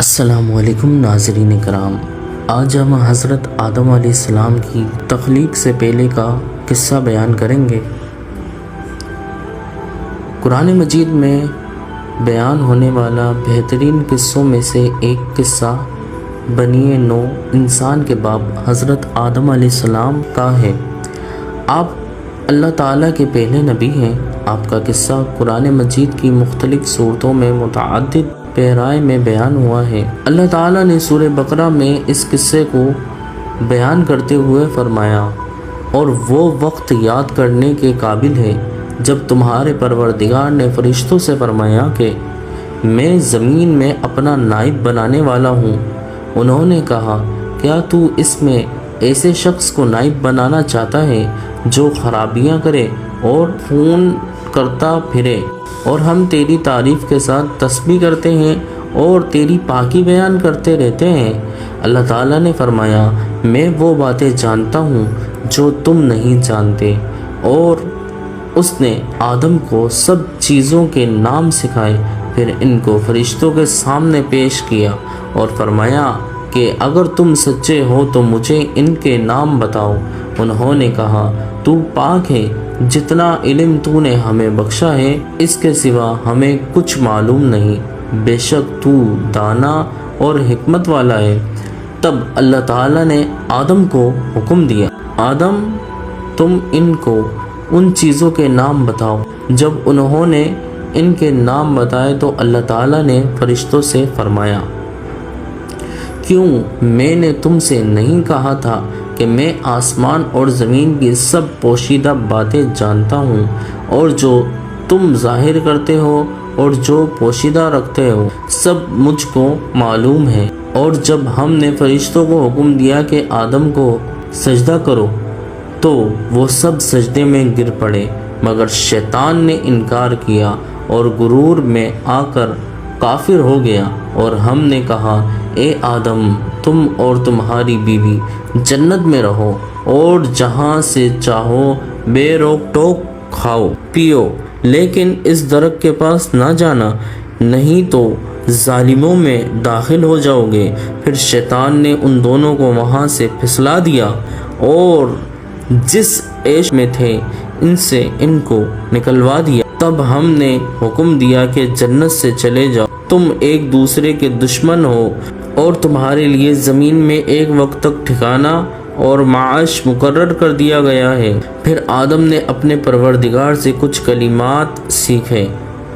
السلام علیکم ناظرین کرام، آج ہم حضرت آدم علیہ السلام کی تخلیق سے پہلے کا قصہ بیان کریں گے۔ قرآن مجید میں بیان ہونے والا بہترین قصوں میں سے ایک قصہ بنی نو انسان کے باپ حضرت آدم علیہ السلام کا ہے۔ آپ اللہ تعالیٰ کے پہلے نبی ہیں۔ آپ کا قصہ قرآن مجید کی مختلف صورتوں میں متعدد پیرائے میں بیان ہوا ہے۔ اللہ تعالیٰ نے سورہ بقرہ میں اس قصے کو بیان کرتے ہوئے فرمایا، اور وہ وقت یاد کرنے کے قابل ہے جب تمہارے پروردگار نے فرشتوں سے فرمایا کہ میں زمین میں اپنا نائب بنانے والا ہوں۔ انہوں نے کہا، کیا تو اس میں ایسے شخص کو نائب بنانا چاہتا ہے جو خرابیاں کرے اور خون کرتا پھرے، اور ہم تیری تعریف کے ساتھ تسبیح کرتے ہیں اور تیری پاکی بیان کرتے رہتے ہیں؟ اللہ تعالیٰ نے فرمایا، میں وہ باتیں جانتا ہوں جو تم نہیں جانتے۔ اور اس نے آدم کو سب چیزوں کے نام سکھائے، پھر ان کو فرشتوں کے سامنے پیش کیا اور فرمایا کہ اگر تم سچے ہو تو مجھے ان کے نام بتاؤ۔ انہوں نے کہا، تو پاک ہے، جتنا علم تو نے ہمیں بخشا ہے اس کے سوا ہمیں کچھ معلوم نہیں، بے شک تو دانا اور حکمت والا ہے۔ تب اللہ تعالیٰ نے آدم کو حکم دیا، آدم تم ان کو ان چیزوں کے نام بتاؤ۔ جب انہوں نے ان کے نام بتائے تو اللہ تعالیٰ نے فرشتوں سے فرمایا، کیوں میں نے تم سے نہیں کہا تھا کہ میں آسمان اور زمین کی سب پوشیدہ باتیں جانتا ہوں، اور جو تم ظاہر کرتے ہو اور جو پوشیدہ رکھتے ہو سب مجھ کو معلوم ہے۔ اور جب ہم نے فرشتوں کو حکم دیا کہ آدم کو سجدہ کرو تو وہ سب سجدے میں گر پڑے، مگر شیطان نے انکار کیا اور غرور میں آ کر کافر ہو گیا۔ اور ہم نے کہا، اے آدم تم اور تمہاری بیوی جنت میں رہو اور جہاں سے چاہو بے روک ٹوک کھاؤ پیو، لیکن اس درخت کے پاس نہ جانا، نہیں تو ظالموں میں داخل ہو جاؤ گے۔ پھر شیطان نے ان دونوں کو وہاں سے پھسلا دیا اور جس عیش میں تھے ان سے ان کو نکلوا دیا۔ تب ہم نے حکم دیا کہ جنت سے چلے جاؤ، تم ایک دوسرے کے دشمن ہو اور تمہارے لیے زمین میں ایک وقت تک ٹھکانہ اور معاش مقرر کر دیا گیا ہے۔ پھر آدم نے اپنے پروردگار سے کچھ کلمات سیکھے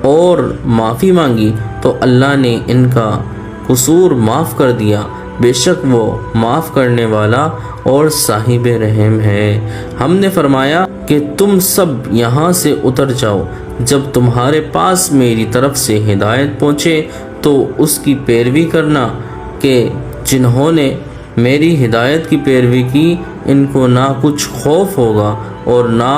اور معافی مانگی تو اللہ نے ان کا قصور معاف کر دیا، بے شک وہ معاف کرنے والا اور صاحب رحم ہے۔ ہم نے فرمایا کہ تم سب یہاں سے اتر جاؤ، جب تمہارے پاس میری طرف سے ہدایت پہنچے تو اس کی پیروی کرنا، کہ جنہوں نے میری ہدایت کی پیروی کی ان کو نہ کچھ خوف ہوگا اور نہ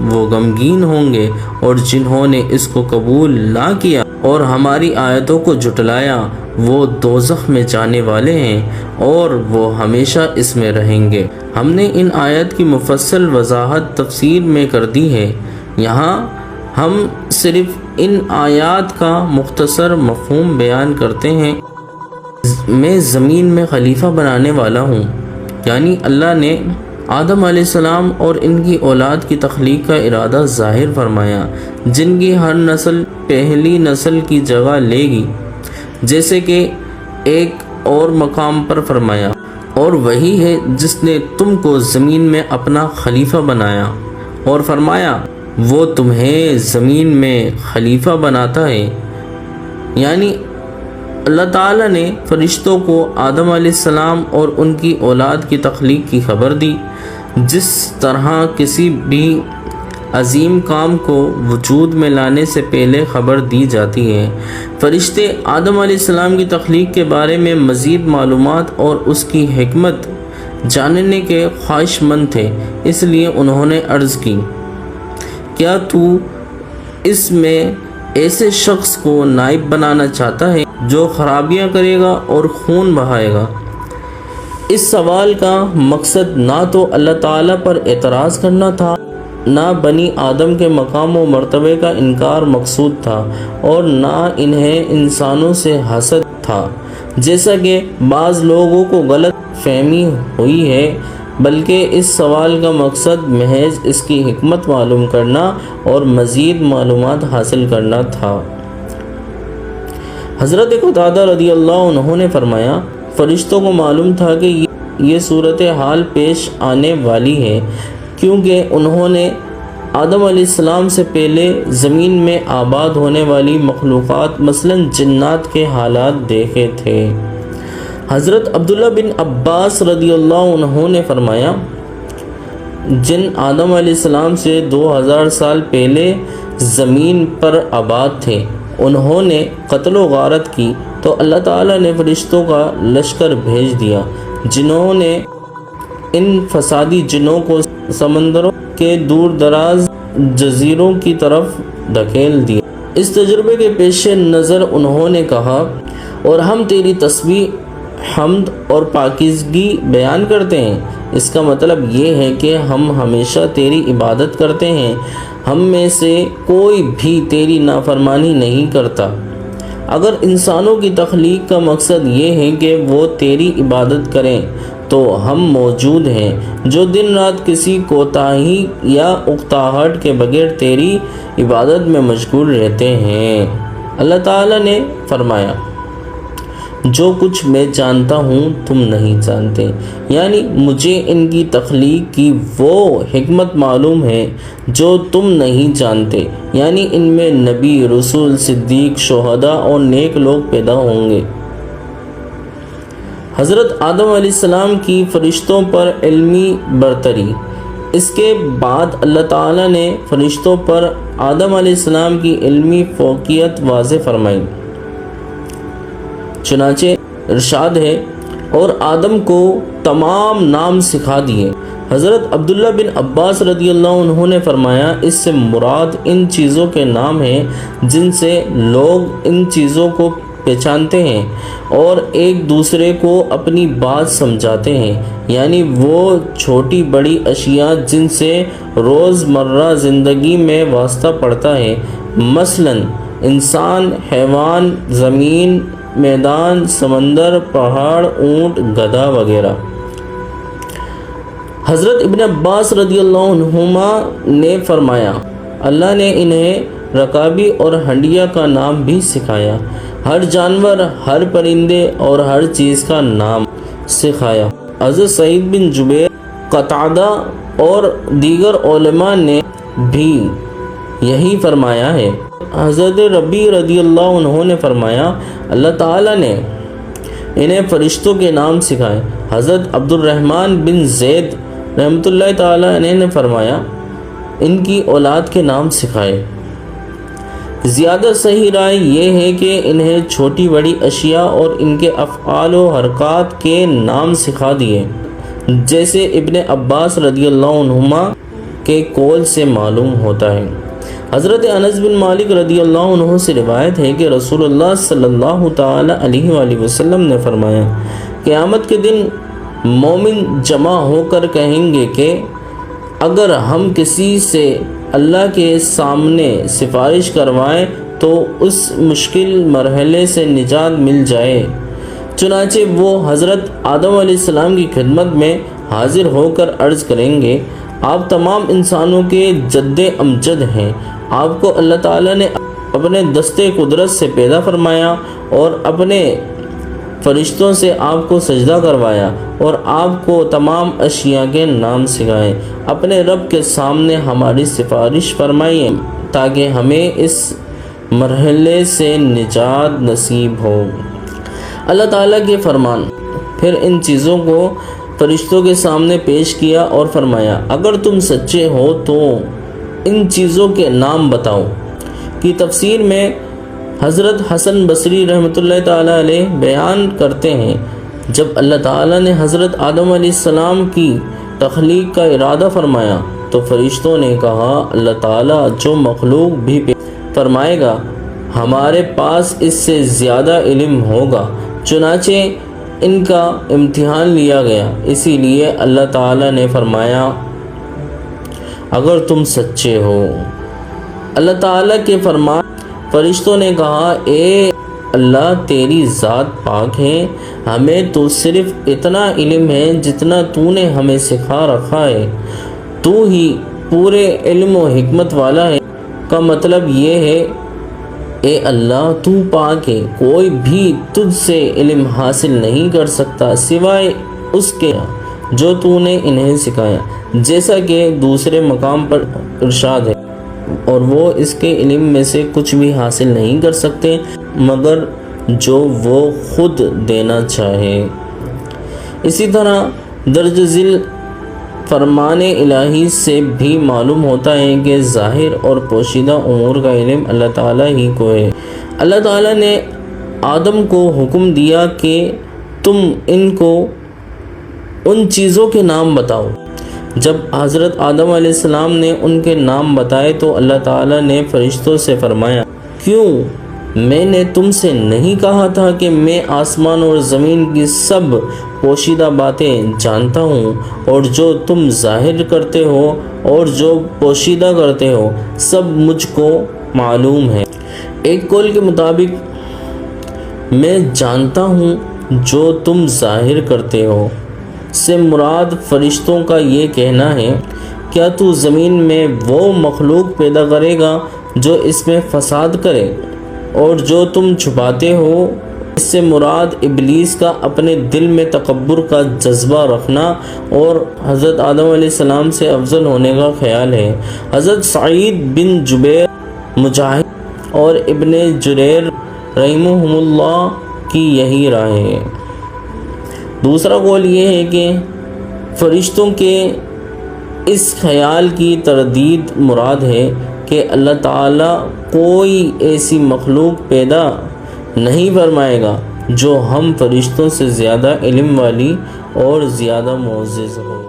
وہ غمگین ہوں گے، اور جنہوں نے اس کو قبول نہ کیا اور ہماری آیتوں کو جھٹلایا وہ دوزخ میں جانے والے ہیں اور وہ ہمیشہ اس میں رہیں گے۔ ہم نے ان آیت کی مفصل وضاحت تفسیر میں کر دی ہے، یہاں ہم صرف ان آیات کا مختصر مفہوم بیان کرتے ہیں۔ میں زمین میں خلیفہ بنانے والا ہوں، یعنی اللہ نے آدم علیہ السلام اور ان کی اولاد کی تخلیق کا ارادہ ظاہر فرمایا، جن کی ہر نسل پہلی نسل کی جگہ لے گی، جیسے کہ ایک اور مقام پر فرمایا، اور وہی ہے جس نے تم کو زمین میں اپنا خلیفہ بنایا، اور فرمایا وہ تمہیں زمین میں خلیفہ بناتا ہے۔ یعنی اللہ تعالیٰ نے فرشتوں کو آدم علیہ السلام اور ان کی اولاد کی تخلیق کی خبر دی، جس طرح کسی بھی عظیم کام کو وجود میں لانے سے پہلے خبر دی جاتی ہے۔ فرشتے آدم علیہ السلام کی تخلیق کے بارے میں مزید معلومات اور اس کی حکمت جاننے کے خواہش مند تھے، اس لیے انہوں نے عرض کی، کیا تو اس میں ایسے شخص کو نائب بنانا چاہتا ہے جو خرابیاں کرے گا اور خون بہائے گا؟ اس سوال کا مقصد نہ تو اللہ تعالیٰ پر اعتراض کرنا تھا، نہ بنی آدم کے مقام و مرتبے کا انکار مقصود تھا، اور نہ انہیں انسانوں سے حسد تھا، جیسا کہ بعض لوگوں کو غلط فہمی ہوئی ہے، بلکہ اس سوال کا مقصد محض اس کی حکمت معلوم کرنا اور مزید معلومات حاصل کرنا تھا۔ حضرت قتادہ رضی اللہ عنہ نے فرمایا، فرشتوں کو معلوم تھا کہ یہ صورتحال پیش آنے والی ہے، کیونکہ انہوں نے آدم علیہ السلام سے پہلے زمین میں آباد ہونے والی مخلوقات مثلاً جنات کے حالات دیکھے تھے۔ حضرت عبداللہ بن عباس رضی اللہ عنہ نے فرمایا، جن آدم علیہ السلام سے 2000 سال پہلے زمین پر آباد تھے، انہوں نے قتل و غارت کی تو اللہ تعالیٰ نے فرشتوں کا لشکر بھیج دیا، جنہوں نے ان فسادی جنوں کو سمندروں کے دور دراز جزیروں کی طرف دھکیل دیا۔ اس تجربے کے پیش نظر انہوں نے کہا، اور ہم تیری تسبیح، حمد اور پاکیزگی بیان کرتے ہیں۔ اس کا مطلب یہ ہے کہ ہم ہمیشہ تیری عبادت کرتے ہیں، ہم میں سے کوئی بھی تیری نافرمانی نہیں کرتا۔ اگر انسانوں کی تخلیق کا مقصد یہ ہے کہ وہ تیری عبادت کریں تو ہم موجود ہیں، جو دن رات کسی کوتاہی یا اکتاہٹ کے بغیر تیری عبادت میں مشغول رہتے ہیں۔ اللہ تعالیٰ نے فرمایا، جو کچھ میں جانتا ہوں تم نہیں جانتے، یعنی مجھے ان کی تخلیق کی وہ حکمت معلوم ہے جو تم نہیں جانتے، یعنی ان میں نبی، رسول، صدیق، شہداء اور نیک لوگ پیدا ہوں گے۔ حضرت آدم علیہ السلام کی فرشتوں پر علمی برتری۔ اس کے بعد اللہ تعالیٰ نے فرشتوں پر آدم علیہ السلام کی علمی فوقیت واضح فرمائی۔ چنانچہ ارشاد ہے، اور آدم کو تمام نام سکھا دیے۔ حضرت عبداللہ بن عباس رضی اللہ عنہ نے فرمایا، اس سے مراد ان چیزوں کے نام ہیں جن سے لوگ ان چیزوں کو پہچانتے ہیں اور ایک دوسرے کو اپنی بات سمجھاتے ہیں، یعنی وہ چھوٹی بڑی اشیاء جن سے روزمرہ زندگی میں واسطہ پڑتا ہے، مثلاً انسان، حیوان، زمین، میدان، سمندر، پہاڑ، اونٹ، گدھا وغیرہ۔ حضرت ابن عباس رضی اللہ عنہما نے فرمایا، اللہ نے انہیں رکابی اور ہنڈیا کا نام بھی سکھایا، ہر جانور، ہر پرندے اور ہر چیز کا نام سکھایا۔ حضرت سعید بن جبیر، قتادہ اور دیگر علماء نے بھی یہی فرمایا ہے۔ حضرت ربی رضی اللہ عنہ نے فرمایا، اللہ تعالیٰ نے انہیں فرشتوں کے نام سکھائے۔ حضرت عبد الرحمن بن زید رحمۃ اللہ تعالیٰ عنہ نے فرمایا، ان کی اولاد کے نام سکھائے۔ زیادہ صحیح رائے یہ ہے کہ انہیں چھوٹی بڑی اشیاء اور ان کے افعال و حرکات کے نام سکھا دیے، جیسے ابن عباس رضی اللہ عنہما کے قول سے معلوم ہوتا ہے۔ حضرت انس بن مالک رضی اللہ عنہ سے روایت ہے کہ رسول اللہ صلی اللہ تعالی علیہ وآلہ وسلم نے فرمایا، قیامت کے دن مومن جمع ہو کر کہیں گے کہ اگر ہم کسی سے اللہ کے سامنے سفارش کروائیں تو اس مشکل مرحلے سے نجات مل جائے۔ چنانچہ وہ حضرت آدم علیہ السلام کی خدمت میں حاضر ہو کر عرض کریں گے، آپ تمام انسانوں کے جد امجد ہیں، آپ کو اللہ تعالیٰ نے اپنے دستے قدرت سے پیدا فرمایا اور اپنے فرشتوں سے آپ کو سجدہ کروایا اور آپ کو تمام اشیاء کے نام سکھائے، اپنے رب کے سامنے ہماری سفارش فرمائیے تاکہ ہمیں اس مرحلے سے نجات نصیب ہو۔ اللہ تعالیٰ کے فرمان۔ پھر ان چیزوں کو فرشتوں کے سامنے پیش کیا اور فرمایا، اگر تم سچے ہو تو ان چیزوں کے نام بتاؤ۔ کی تفسیر میں حضرت حسن بصری رحمۃ اللہ تعالیٰ علیہ بیان کرتے ہیں، جب اللہ تعالیٰ نے حضرت آدم علیہ السلام کی تخلیق کا ارادہ فرمایا تو فرشتوں نے کہا، اللہ تعالیٰ جو مخلوق بھی فرمائے گا ہمارے پاس اس سے زیادہ علم ہوگا۔ چنانچہ ان کا امتحان لیا گیا، اسی لیے اللہ تعالیٰ نے فرمایا، اگر تم سچے ہو۔ اللہ تعالیٰ کے فرمان۔ فرشتوں نے کہا، اے اللہ تیری ذات پاک ہے، ہمیں تو صرف اتنا علم ہے جتنا تو نے ہمیں سکھا رکھا ہے، تو ہی پورے علم و حکمت والا ہے۔ کا مطلب یہ ہے اے اللہ تو پاک ہے، کوئی بھی تجھ سے علم حاصل نہیں کر سکتا سوائے اس کے جو تو نے انہیں سکھایا، جیسا کہ دوسرے مقام پر ارشاد ہے، اور وہ اس کے علم میں سے کچھ بھی حاصل نہیں کر سکتے مگر جو وہ خود دینا چاہے۔ اسی طرح درج ذیل فرمان الہی سے بھی معلوم ہوتا ہے کہ ظاہر اور پوشیدہ امور کا علم اللہ تعالیٰ ہی کو ہے۔ اللہ تعالیٰ نے آدم کو حکم دیا کہ تم ان کو ان چیزوں کے نام بتاؤ۔ جب حضرت آدم علیہ السلام نے ان کے نام بتائے تو اللہ تعالیٰ نے فرشتوں سے فرمایا، کیوں میں نے تم سے نہیں کہا تھا کہ میں آسمان اور زمین کی سب پوشیدہ باتیں جانتا ہوں، اور جو تم ظاہر کرتے ہو اور جو پوشیدہ کرتے ہو سب مجھ کو معلوم ہے۔ ایک قول کے مطابق میں جانتا ہوں جو تم ظاہر کرتے ہو سے مراد فرشتوں کا یہ کہنا ہے، کیا تو زمین میں وہ مخلوق پیدا کرے گا جو اس میں فساد کرے؟ اور جو تم چھپاتے ہو اس سے مراد ابلیس کا اپنے دل میں تکبر کا جذبہ رکھنا اور حضرت آدم علیہ السلام سے افضل ہونے کا خیال ہے۔ حضرت سعید بن جبیر، مجاہد اور ابن جریر رحمہم اللہ کی یہی رائے ہے۔ دوسرا قول یہ ہے کہ فرشتوں کے اس خیال کی تردید مراد ہے کہ اللہ تعالیٰ کوئی ایسی مخلوق پیدا نہیں فرمائے گا جو ہم فرشتوں سے زیادہ علم والی اور زیادہ معزز ہو۔